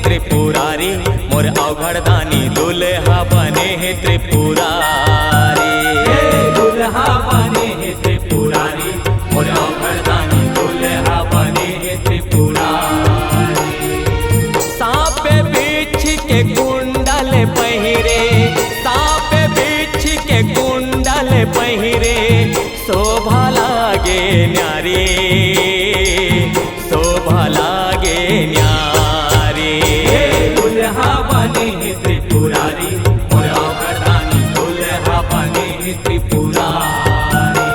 त्रिपुरारी, मोर अवघड़ दानी दुल्हा बने है त्रिपुरारी। दुल्हा बने है त्रिपुरारी, मोर अवघड़ दानी दुल्हा बने है त्रिपुरारी। सांप बिछ के कुंडल पहिरे, सांप बिछ के कुंडल पहिरे, शोभा लागे न्यारी, शोभा लागे न्यारी। दुल्हा बने है त्रिपुरारी, मोर अवघड़ दानी दुल्हा बने है त्रिपुरारी।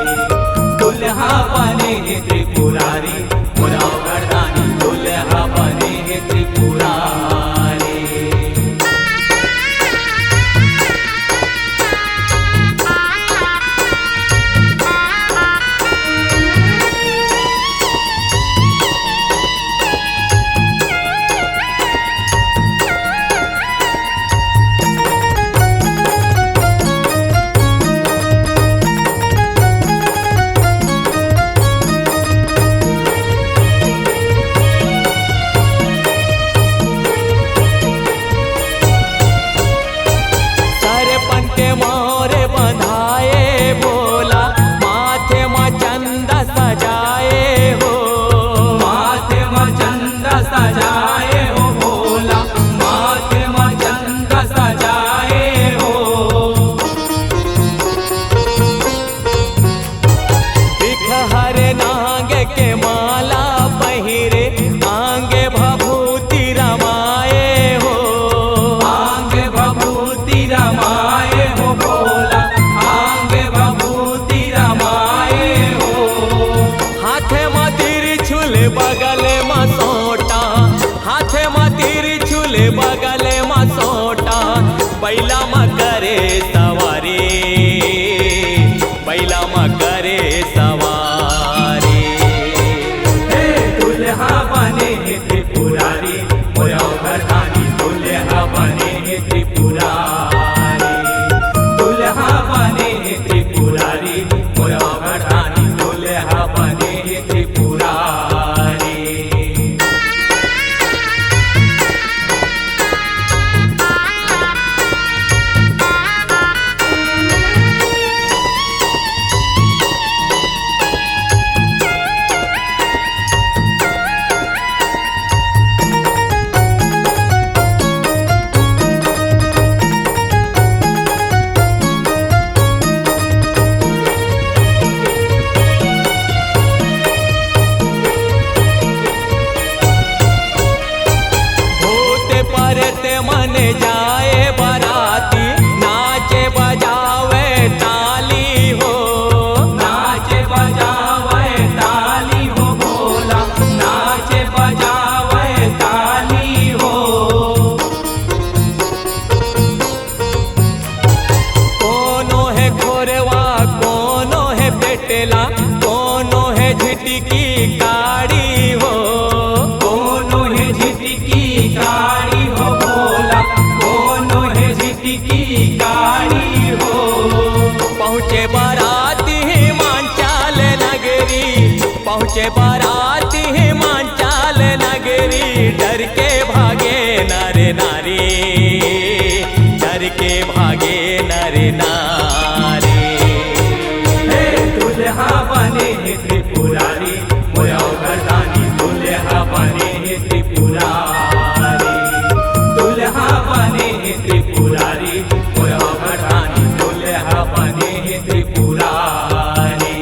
दुल्हा बने है त्रिपुरारी, मोर अवघड़ दानी दुल्हा बने है त्रिपुरारी। मोरे बंधाए भोला, माथे में चंदा सजाए हो, माथे में चंदा सजाए हो भोला, माथे में चंदा सजाए हो। दिख हरे नाग के माला पहिरे, आंगे भभूति रमाए हो, आंगे भभूति रमाए हो भोला, आंगे भभूति रमाए हो। हाथे में त्रिशूल बगल में सोटा, हाथे में त्रिशूल बगल में सोटा, बैला में करे सवारी, बैला में करे सवारी। दुल्हा बने है त्रिपुरारी, मोर अवघड़ दानी दुल्हा बने है त्रिपुरारी। दुल्हा बने है त्रिपुरारी, मोर अवघड़ दानी दुल्हा बने है त्रिपुरारी। परते मन जाए बराती, नाचे बजावे ताली हो, नाचे बजावे ताली हो भोला, नाचे बजावे ताली हो। कोनो है खोरवा, कोनो है बेटेला, कोनो है झिटकी काड़ी हो, कोनो है झिटकी काड़ी हो भोला, कोनो है झिटकी काड़ी हो। पहुँचे बाराती हिमांचल नगरी, पहुँचे बाराती हिमांचल नगरी, डर के भागे नर नारी, डर के भागे नर नारी। दुल्हा बने है त्रिपुरारी, मोर अवघड़ दानी दुल्हा बने है त्रिपुरारी। दुल्हा बने है त्रिपुरारी, मोर अवघड़ दानी दुल्हा बने है त्रिपुरारी।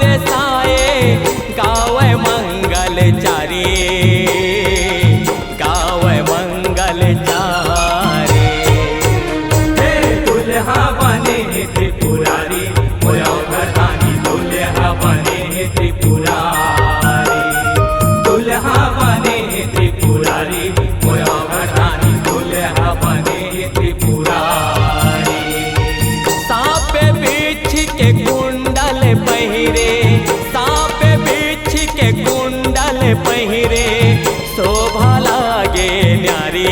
बरसाए गावे मंगल चारी, गावे मंगल चारी। हे दुल्हा बने हे त्रिपुरारी मोरा घरदानी, दुल्हा बने हे त्रिपुरारी, दुल्हा बने हे त्रिपुरारी मोरा घरदानी, दुल्हा बने हे त्रिपुरारी। सांप बिछ के कुंडल पहिरे, सांप बिछ के कुंडल पहिरे, शोभा लागे न्यारी।